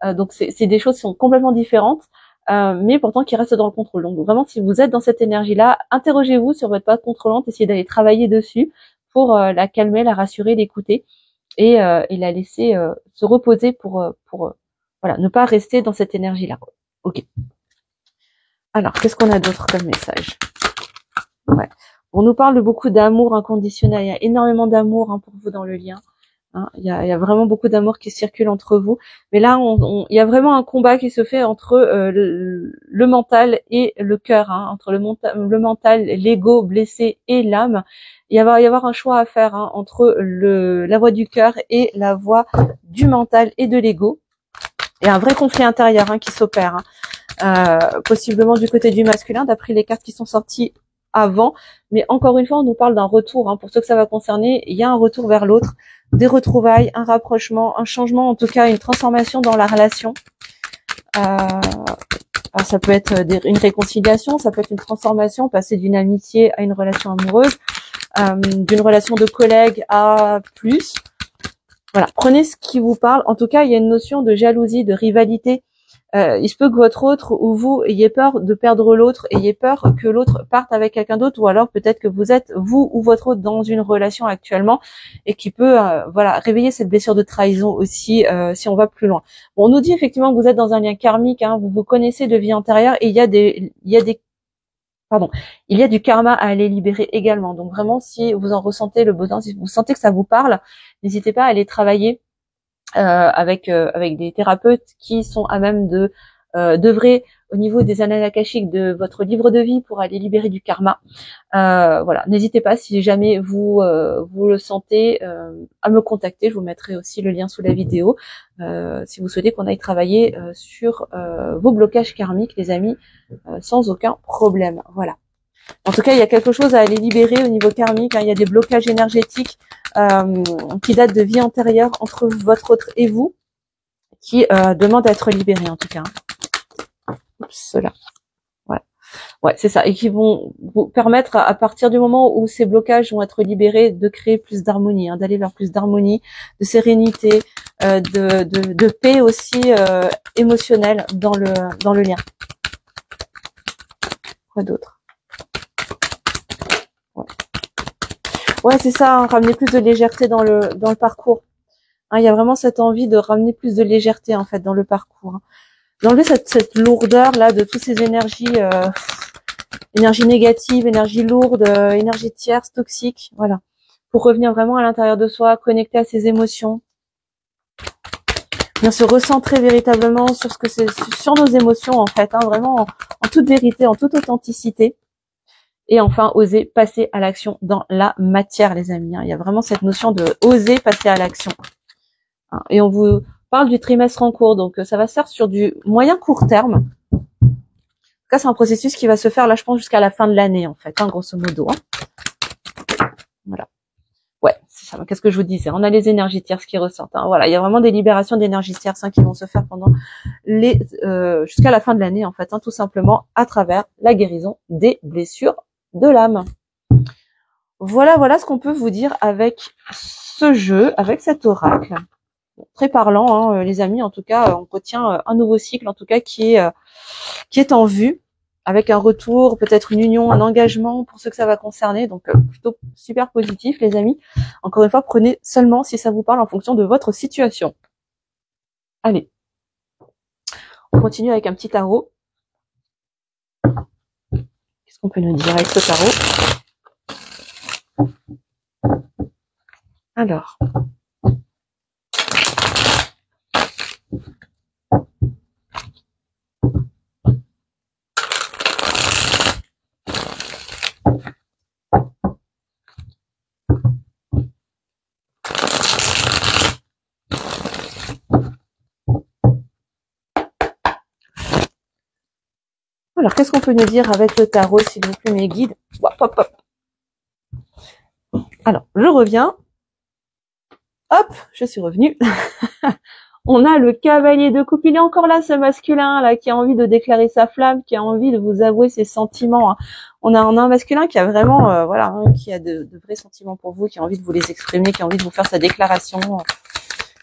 Donc c'est des choses qui sont complètement différentes. Mais pourtant qui reste dans le contrôle. Donc vraiment, si vous êtes dans cette énergie-là, interrogez-vous sur votre part contrôlante, essayez d'aller travailler dessus pour la calmer, la rassurer, l'écouter et la laisser se reposer pour voilà, ne pas rester dans cette énergie-là. Ok. Alors, qu'est-ce qu'on a d'autre comme message? Ouais. On nous parle de beaucoup d'amour inconditionnel. Il y a énormément d'amour hein, pour vous dans le lien. Hein, il y a vraiment beaucoup d'amour qui circule entre vous. Mais là, il y a vraiment un combat qui se fait entre le mental et le cœur, hein, entre le mental, l'ego blessé et l'âme. Il va y avoir un choix à faire, hein, entre la voix du cœur et la voix du mental et de l'ego. Il y a un vrai conflit intérieur, hein, qui s'opère, hein. Possiblement du côté du masculin, d'après les cartes qui sont sorties avant. Mais encore une fois, on nous parle d'un retour, hein. Pour ceux que ça va concerner, il y a un retour vers l'autre, des retrouvailles, un rapprochement, un changement, en tout cas une transformation dans la relation. Ça peut être une réconciliation, ça peut être une transformation, passer d'une amitié à une relation amoureuse, d'une relation de collègue à plus. Voilà, prenez ce qui vous parle. En tout cas, il y a une notion de jalousie, de rivalité. Il se peut que votre autre ou vous ayez peur de perdre l'autre, ayez peur que l'autre parte avec quelqu'un d'autre, ou alors peut-être que vous êtes, vous ou votre autre, dans une relation actuellement et qui peut voilà, réveiller cette blessure de trahison aussi, si on va plus loin. Bon, on nous dit effectivement que vous êtes dans un lien karmique, hein, vous vous connaissez de vie antérieure et il y a du karma à aller libérer également. Donc vraiment, si vous en ressentez le besoin, si vous sentez que ça vous parle, n'hésitez pas à aller travailler avec des thérapeutes qui sont à même de d'œuvrer au niveau des annales akashiques de votre livre de vie pour aller libérer du karma. Voilà, n'hésitez pas, si jamais vous le sentez, à me contacter. Je vous mettrai aussi le lien sous la vidéo si vous souhaitez qu'on aille travailler sur vos blocages karmiques, les amis, sans aucun problème. Voilà. En tout cas, il y a quelque chose à aller libérer au niveau karmique, hein. Il y a des blocages énergétiques qui datent de vie antérieure entre votre autre et vous, qui demandent à être libérés, en tout cas. Oups, là. Ouais, c'est ça. Et qui vont vous permettre, à partir du moment où ces blocages vont être libérés, de créer plus d'harmonie, hein, d'aller vers plus d'harmonie, de sérénité, de paix aussi émotionnelle dans le lien. Quoi d'autre? Ouais, c'est ça, hein, ramener plus de légèreté dans le parcours. Hein, il y a vraiment cette envie de ramener plus de légèreté en fait dans le parcours. Hein. D'enlever cette lourdeur là de toutes ces énergies, énergie négative, énergie lourde, énergie tierce, toxique, voilà. Pour revenir vraiment à l'intérieur de soi, connecter à ses émotions. Bien se recentrer véritablement sur ce que c'est, sur nos émotions en fait, hein, vraiment en toute vérité, en toute authenticité. Et enfin, oser passer à l'action dans la matière, les amis. Hein. Il y a vraiment cette notion de oser passer à l'action. Hein. Et on vous parle du trimestre en cours, donc ça va se faire sur du moyen court terme. En tout cas, c'est un processus qui va se faire là, je pense, jusqu'à la fin de l'année, en fait, hein, grosso modo. Hein. Voilà. Ouais, c'est ça. Qu'est-ce que je vous disais? On a les énergies tierces qui ressortent. Hein. Voilà, il y a vraiment des libérations d'énergies tierces, hein, qui vont se faire pendant jusqu'à la fin de l'année, en fait, hein, tout simplement à travers la guérison des blessures de l'âme. Voilà ce qu'on peut vous dire avec ce jeu, avec cet oracle. Bon, très parlant, hein, les amis. En tout cas, on retient un nouveau cycle, en tout cas, qui est en vue, avec un retour, peut-être une union, un engagement pour ceux que ça va concerner. Donc, plutôt super positif, les amis. Encore une fois, prenez seulement si ça vous parle en fonction de votre situation. Allez, on continue avec un petit tarot. Qu'est-ce qu'on peut nous dire avec ce tarot? Alors, qu'est-ce qu'on peut nous dire avec le tarot, s'il vous plaît, mes guides? Hop, hop, hop. Alors, je reviens. Hop, je suis revenue. On a le cavalier de coupe. Il est encore là, ce masculin là, qui a envie de déclarer sa flamme, qui a envie de vous avouer ses sentiments. Hein. On a un masculin qui a vraiment, voilà, hein, qui a de vrais sentiments pour vous, qui a envie de vous les exprimer, qui a envie de vous faire sa déclaration.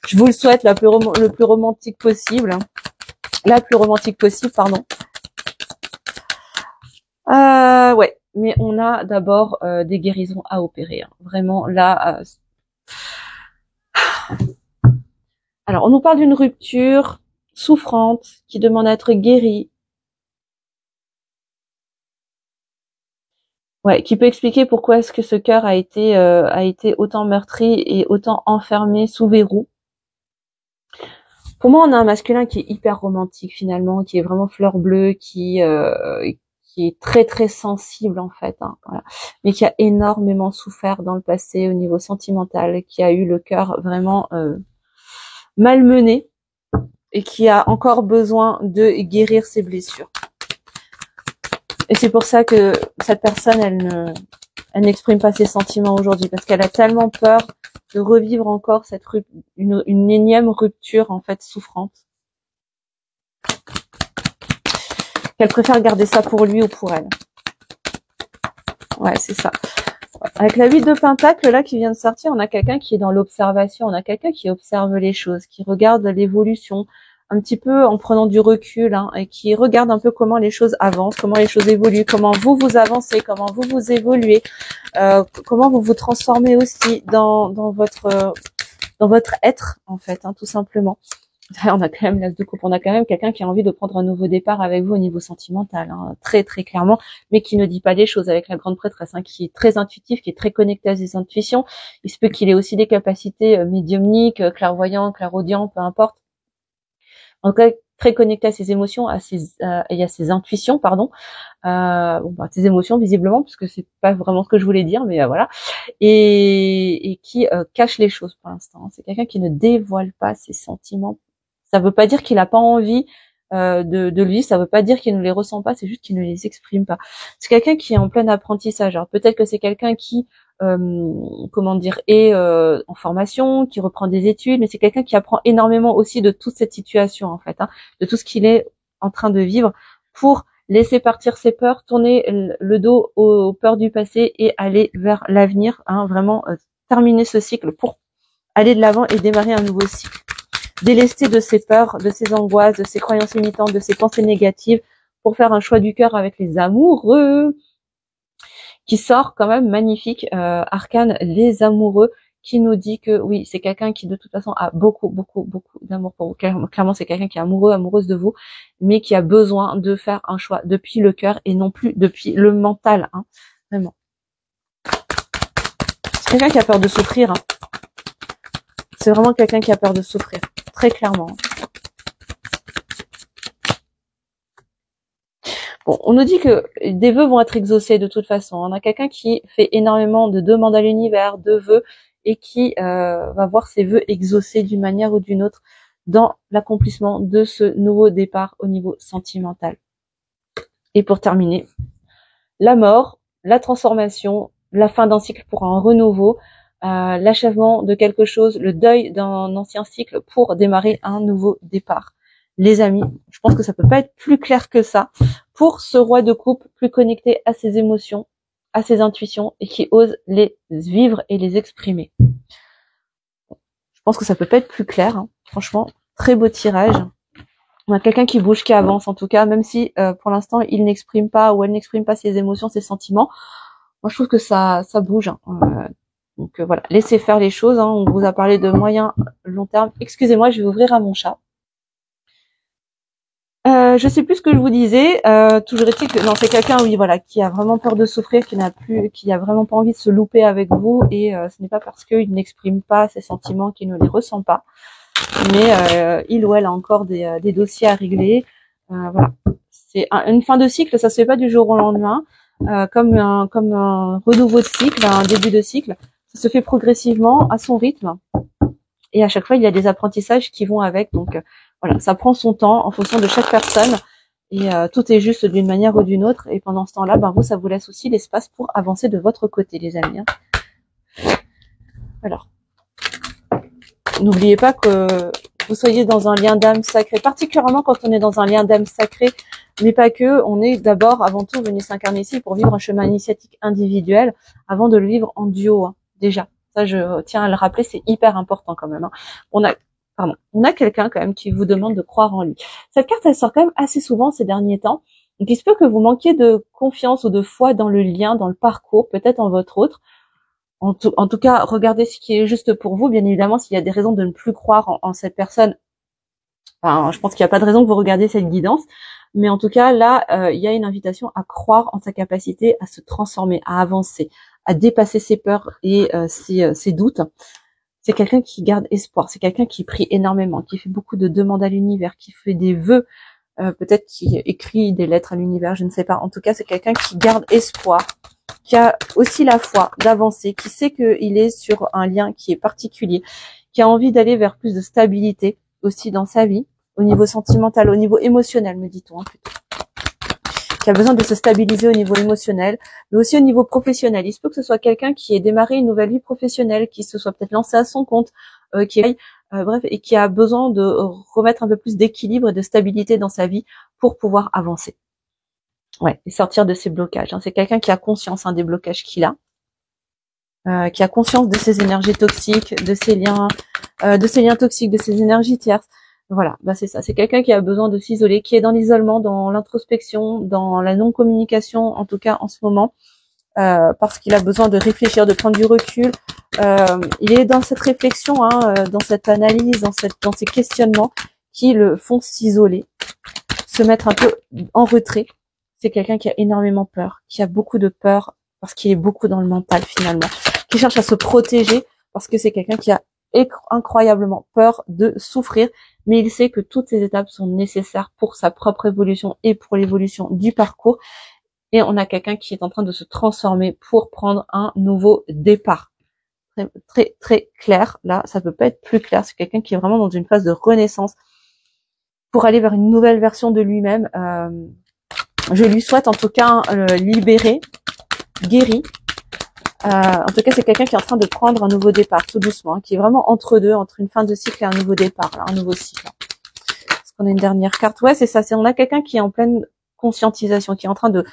Je vous le souhaite le plus romantique possible. La plus romantique possible, pardon. Ouais, mais on a d'abord des guérisons à opérer. Hein. Vraiment, là... Alors, on nous parle d'une rupture souffrante qui demande à être guérie. Ouais, qui peut expliquer pourquoi est-ce que ce cœur a été autant meurtri et autant enfermé sous verrou. Pour moi, on a un masculin qui est hyper romantique finalement, qui est vraiment fleur bleue, qui est très très sensible en fait, hein, voilà. Mais qui a énormément souffert dans le passé au niveau sentimental, qui a eu le cœur vraiment malmené et qui a encore besoin de guérir ses blessures. Et c'est pour ça que cette personne, elle n'exprime pas ses sentiments aujourd'hui, parce qu'elle a tellement peur de revivre encore une énième rupture en fait souffrante, qu'elle préfère garder ça pour lui ou pour elle. Ouais, c'est ça. Avec la 8 de Pentacle là qui vient de sortir, on a quelqu'un qui est dans l'observation, on a quelqu'un qui observe les choses, qui regarde l'évolution un petit peu en prenant du recul, hein, et qui regarde un peu comment les choses avancent, comment les choses évoluent, comment vous avancez, comment vous évoluez, comment vous vous transformez aussi dans votre être en fait, hein, tout simplement. On a quand même l'as de coupe, on a quand même quelqu'un qui a envie de prendre un nouveau départ avec vous au niveau sentimental, hein, très très clairement, mais qui ne dit pas les choses, avec la grande prêtresse, hein, qui est très intuitif, qui est très connecté à ses intuitions. Il se peut qu'il ait aussi des capacités médiumniques, clairvoyant, clairaudient, peu importe. En tout cas, très connecté à ses émotions, et à ses intuitions, pardon. Ses émotions visiblement, parce que c'est pas vraiment ce que je voulais dire, mais voilà. Et qui cache les choses pour l'instant. C'est quelqu'un qui ne dévoile pas ses sentiments. Ça veut pas dire qu'il a pas envie de lui, ça veut pas dire qu'il ne les ressent pas, c'est juste qu'il ne les exprime pas. C'est quelqu'un qui est en plein apprentissage. Alors peut-être que c'est quelqu'un qui est en formation, qui reprend des études, mais c'est quelqu'un qui apprend énormément aussi de toute cette situation en fait, hein, de tout ce qu'il est en train de vivre, pour laisser partir ses peurs, tourner le dos aux peurs du passé et aller vers l'avenir, hein, vraiment terminer ce cycle pour aller de l'avant et démarrer un nouveau cycle. Délester de ses peurs, de ses angoisses, de ses croyances limitantes, de ses pensées négatives, pour faire un choix du cœur avec les amoureux, qui sort quand même magnifique, arcane les amoureux, qui nous dit que oui, c'est quelqu'un qui de toute façon a beaucoup d'amour pour vous. Clairement, c'est quelqu'un qui est amoureux, amoureuse de vous, mais qui a besoin de faire un choix depuis le cœur et non plus depuis le mental, hein, vraiment. C'est quelqu'un qui a peur de souffrir, hein. C'est vraiment quelqu'un qui a peur de souffrir, très clairement. Bon, on nous dit que des vœux vont être exaucés de toute façon. On a quelqu'un qui fait énormément de demandes à l'univers, de vœux, et qui va voir ses vœux exaucés d'une manière ou d'une autre dans l'accomplissement de ce nouveau départ au niveau sentimental. Et pour terminer, la mort, la transformation, la fin d'un cycle pour un renouveau, l'achèvement de quelque chose, le deuil d'un ancien cycle pour démarrer un nouveau départ. Les amis, je pense que ça peut pas être plus clair que ça pour ce roi de coupe plus connecté à ses émotions, à ses intuitions et qui ose les vivre et les exprimer. Je pense que ça peut pas être plus clair, hein. Franchement, très beau tirage. On a quelqu'un qui bouge, qui avance en tout cas, même si pour l'instant il n'exprime pas ou elle n'exprime pas ses émotions, ses sentiments. Moi je trouve que ça bouge, hein. Donc voilà, laissez faire les choses, hein. On vous a parlé de moyen, long terme. Excusez-moi, je vais ouvrir à mon chat. Je sais plus ce que je vous disais. Toujours est-il que non, c'est quelqu'un, oui, voilà, qui a vraiment peur de souffrir, qui a vraiment pas envie de se louper avec vous, et ce n'est pas parce qu'il n'exprime pas ses sentiments qu'il ne les ressent pas, mais il ou elle a encore des dossiers à régler. Voilà, c'est une fin de cycle, ça se fait pas du jour au lendemain, comme un renouveau de cycle, un début de cycle. Ça se fait progressivement, à son rythme, et à chaque fois il y a des apprentissages qui vont avec. Donc voilà, ça prend son temps en fonction de chaque personne, et tout est juste d'une manière ou d'une autre. Et pendant ce temps-là, ben vous, ça vous laisse aussi l'espace pour avancer de votre côté, les amis, hein. Alors, n'oubliez pas que vous soyez dans un lien d'âme sacré, particulièrement quand on est dans un lien d'âme sacré, mais pas que. On est d'abord, avant tout, venu s'incarner ici pour vivre un chemin initiatique individuel avant de le vivre en duo, hein, déjà. Ça, je tiens à le rappeler, c'est hyper important quand même, hein. On a quelqu'un quand même qui vous demande de croire en lui. Cette carte, elle sort quand même assez souvent ces derniers temps. Donc, il se peut que vous manquiez de confiance ou de foi dans le lien, dans le parcours, peut-être en votre autre. En tout cas, regardez ce qui est juste pour vous. Bien évidemment, s'il y a des raisons de ne plus croire en cette personne, Enfin, je pense qu'il n'y a pas de raison que vous regardiez cette guidance. Mais en tout cas, là, il y a une invitation à croire en sa capacité à se transformer, à avancer, à dépasser ses peurs et ses doutes. C'est quelqu'un qui garde espoir. C'est quelqu'un qui prie énormément, qui fait beaucoup de demandes à l'univers, qui fait des vœux, peut-être qui écrit des lettres à l'univers, je ne sais pas. En tout cas, c'est quelqu'un qui garde espoir, qui a aussi la foi d'avancer, qui sait qu'il est sur un lien qui est particulier, qui a envie d'aller vers plus de stabilité aussi dans sa vie, au niveau sentimental, au niveau émotionnel, me dit-on, hein, plutôt. Qui a besoin de se stabiliser au niveau émotionnel, mais aussi au niveau professionnel. Il se peut que ce soit quelqu'un qui ait démarré une nouvelle vie professionnelle, qui se soit peut-être lancé à son compte, bref, et qui a besoin de remettre un peu plus d'équilibre et de stabilité dans sa vie pour pouvoir avancer. Ouais, et sortir de ses blocages. Hein. C'est quelqu'un qui a conscience des blocages qu'il a, qui a conscience de ses énergies toxiques, de ses liens toxiques, de ses énergies tierces. Voilà, bah c'est ça. C'est quelqu'un qui a besoin de s'isoler, qui est dans l'isolement, dans l'introspection, dans la non-communication, en tout cas en ce moment, parce qu'il a besoin de réfléchir, de prendre du recul. Il est dans cette réflexion, dans cette analyse, dans ces questionnements qui le font s'isoler, se mettre un peu en retrait. C'est quelqu'un qui a énormément peur, qui a beaucoup de peur parce qu'il est beaucoup dans le mental finalement, qui cherche à se protéger parce que c'est quelqu'un qui a incroyablement peur de souffrir, mais il sait que toutes ces étapes sont nécessaires pour sa propre évolution et pour l'évolution du parcours. Et on a quelqu'un qui est en train de se transformer pour prendre un nouveau départ. Très, très, très clair. Là, ça peut pas être plus clair. C'est quelqu'un qui est vraiment dans une phase de renaissance pour aller vers une nouvelle version de lui-même. Je lui souhaite en tout cas libéré, guéri. En tout cas, c'est quelqu'un qui est en train de prendre un nouveau départ, tout doucement, qui est vraiment entre deux, entre une fin de cycle et un nouveau départ, un nouveau cycle. Est-ce qu'on a une dernière carte? Ouais, c'est ça. On a quelqu'un qui est en pleine conscientisation, qui est en train de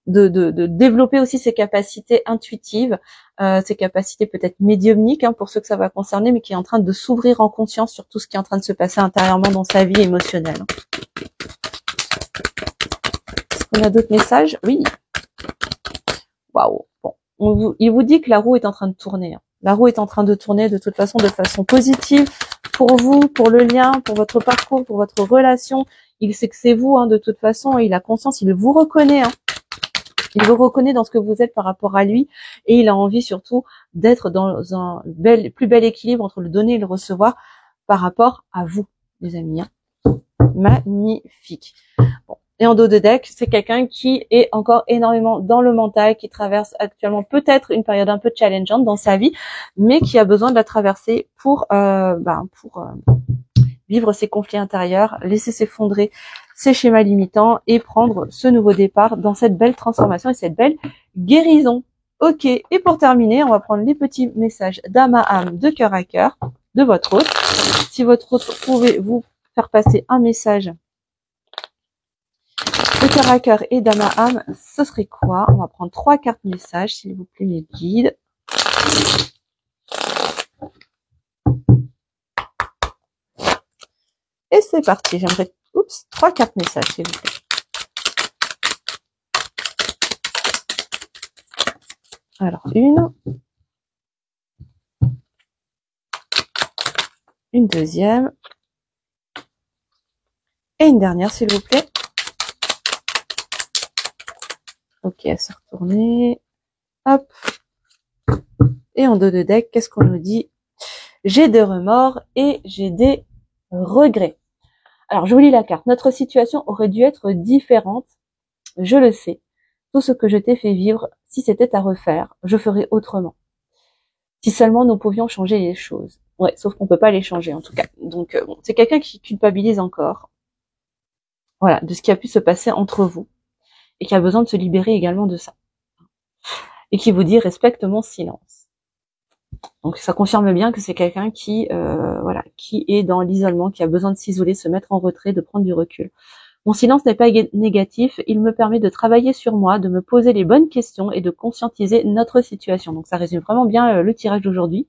développer aussi ses capacités intuitives, ses capacités peut-être médiumniques, pour ceux que ça va concerner, mais qui est en train de s'ouvrir en conscience sur tout ce qui est en train de se passer intérieurement dans sa vie émotionnelle. Est-ce qu'on a d'autres messages? Oui. Waouh. Bon. Il vous dit que la roue est en train de tourner. La roue est en train de tourner de toute façon de façon positive pour vous, pour le lien, pour votre parcours, pour votre relation. Il sait que c'est vous, de toute façon, il a conscience, il vous reconnaît. Il vous reconnaît dans ce que vous êtes par rapport à lui et il a envie surtout d'être dans un plus bel équilibre entre le donner et le recevoir par rapport à vous, les amis. Magnifique. Bon. Et en dos de deck, c'est quelqu'un qui est encore énormément dans le mental, qui traverse actuellement peut-être une période un peu challengeante dans sa vie, mais qui a besoin de la traverser pour vivre ses conflits intérieurs, laisser s'effondrer ses schémas limitants et prendre ce nouveau départ dans cette belle transformation et cette belle guérison. Ok, et pour terminer, on va prendre les petits messages d'âme à âme, de cœur à cœur, de votre hôte. Si votre hôte pouvait vous faire passer un message de cœur à cœur et d'âme à âme, ce serait quoi? On va prendre 3 cartes messages, s'il vous plaît, mes guides. Et c'est parti, j'aimerais... 3 cartes messages, s'il vous plaît. Alors, une deuxième, et une dernière, s'il vous plaît. Ok, elle s'est retournée. Hop. Et en dos de deck, qu'est-ce qu'on nous dit? J'ai des remords et j'ai des regrets. Alors, je vous lis la carte. Notre situation aurait dû être différente. Je le sais. Tout ce que je t'ai fait vivre, si c'était à refaire, je ferais autrement. Si seulement nous pouvions changer les choses. Ouais, sauf qu'on peut pas les changer, en tout cas. Donc, c'est quelqu'un qui culpabilise encore. Voilà, de ce qui a pu se passer entre vous. Et qui a besoin de se libérer également de ça. Et qui vous dit, respecte mon silence. Donc ça confirme bien que c'est quelqu'un qui est dans l'isolement, qui a besoin de s'isoler, se mettre en retrait, de prendre du recul. Mon silence n'est pas négatif, il me permet de travailler sur moi, de me poser les bonnes questions et de conscientiser notre situation. Donc ça résume vraiment bien le tirage d'aujourd'hui.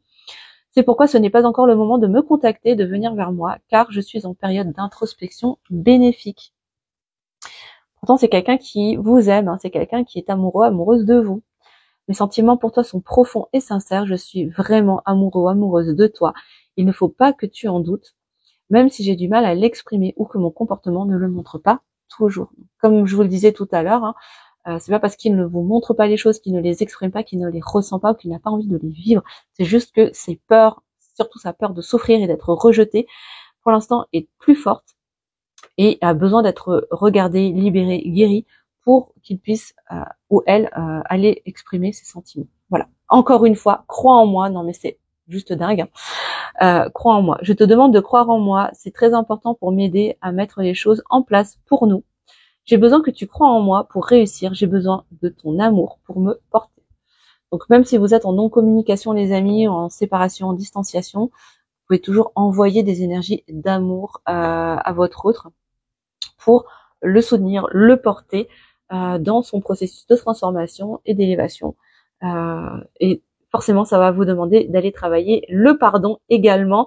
C'est pourquoi ce n'est pas encore le moment de me contacter, de venir vers moi, car je suis en période d'introspection bénéfique. Pourtant c'est quelqu'un qui vous aime, c'est quelqu'un qui est amoureux, amoureuse de vous. Mes sentiments pour toi sont profonds et sincères. Je suis vraiment amoureux, amoureuse de toi. Il ne faut pas que tu en doutes. même si j'ai du mal à l'exprimer ou que mon comportement ne le montre pas toujours. Comme je vous le disais tout à l'heure, c'est pas parce qu'il ne vous montre pas les choses, qu'il ne les exprime pas, qu'il ne les ressent pas ou qu'il n'a pas envie de les vivre. C'est juste que ses peurs, surtout sa peur de souffrir et d'être rejeté, pour l'instant est plus forte et a besoin d'être regardée, libérée, guérie pour qu'il puisse ou elle aller exprimer ses sentiments. Voilà. Encore une fois, crois en moi. Non mais c'est juste dingue. Crois en moi. Je te demande de croire en moi. C'est très important pour m'aider à mettre les choses en place pour nous. J'ai besoin que tu crois en moi pour réussir. J'ai besoin de ton amour pour me porter. Donc même si vous êtes en non-communication les amis, en séparation, en distanciation, vous pouvez toujours envoyer des énergies d'amour à votre autre pour le soutenir, le porter dans son processus de transformation et d'élévation. Et forcément, ça va vous demander d'aller travailler le pardon également,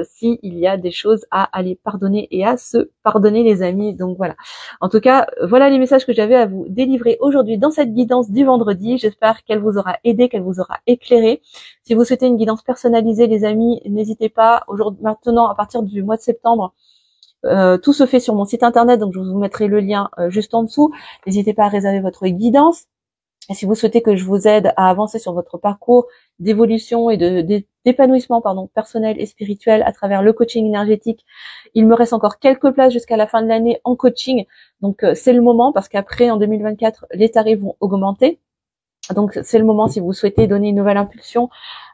s'il y a des choses à aller pardonner et à se pardonner les amis. Donc voilà. En tout cas, voilà les messages que j'avais à vous délivrer aujourd'hui dans cette guidance du vendredi. J'espère qu'elle vous aura aidé, qu'elle vous aura éclairé. Si vous souhaitez une guidance personnalisée les amis, n'hésitez pas. Aujourd'hui, maintenant, à partir du mois de septembre, tout se fait sur mon site internet, donc je vous mettrai le lien juste en dessous. N'hésitez pas à réserver votre guidance. Et si vous souhaitez que je vous aide à avancer sur votre parcours d'évolution et d'épanouissement personnel et spirituel à travers le coaching énergétique, il me reste encore quelques places jusqu'à la fin de l'année en coaching. Donc c'est le moment parce qu'après en 2024, les tarifs vont augmenter. Donc c'est le moment si vous souhaitez donner une nouvelle impulsion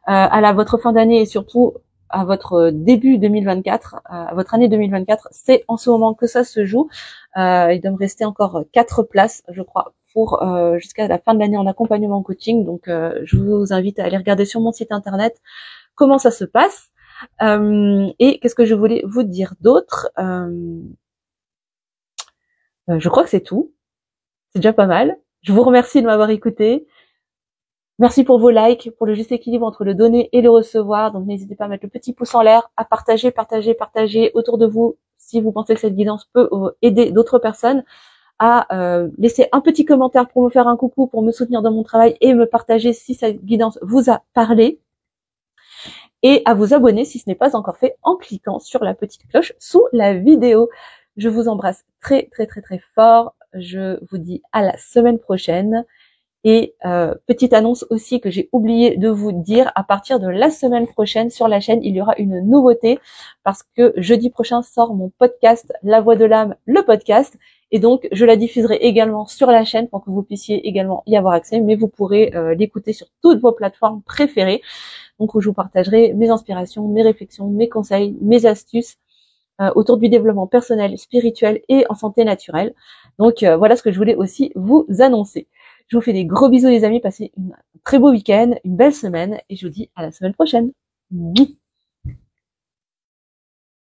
à votre fin d'année et surtout à votre début 2024, à votre année 2024, c'est en ce moment que ça se joue. Il doit me rester encore 4 places, je crois, pour jusqu'à la fin de l'année en accompagnement en coaching. Donc, je vous invite à aller regarder sur mon site internet comment ça se passe. Et qu'est-ce que je voulais vous dire d'autre je crois que c'est tout. C'est déjà pas mal. Je vous remercie de m'avoir écouté. Merci pour vos likes, pour le juste équilibre entre le donner et le recevoir. Donc n'hésitez pas à mettre le petit pouce en l'air, à partager autour de vous si vous pensez que cette guidance peut aider d'autres personnes, à laisser un petit commentaire pour me faire un coucou, pour me soutenir dans mon travail et me partager si cette guidance vous a parlé. Et à vous abonner si ce n'est pas encore fait en cliquant sur la petite cloche sous la vidéo. Je vous embrasse très fort. Je vous dis à la semaine prochaine. Et petite annonce aussi que j'ai oublié de vous dire, à partir de la semaine prochaine sur la chaîne, il y aura une nouveauté parce que jeudi prochain sort mon podcast La Voix de l'âme, le podcast. Et donc, je la diffuserai également sur la chaîne pour que vous puissiez également y avoir accès, mais vous pourrez l'écouter sur toutes vos plateformes préférées. Donc, où je vous partagerai mes inspirations, mes réflexions, mes conseils, mes astuces autour du développement personnel, spirituel et en santé naturelle. Donc, voilà ce que je voulais aussi vous annoncer. Je vous fais des gros bisous les amis, passez un très beau week-end, une belle semaine et je vous dis à la semaine prochaine.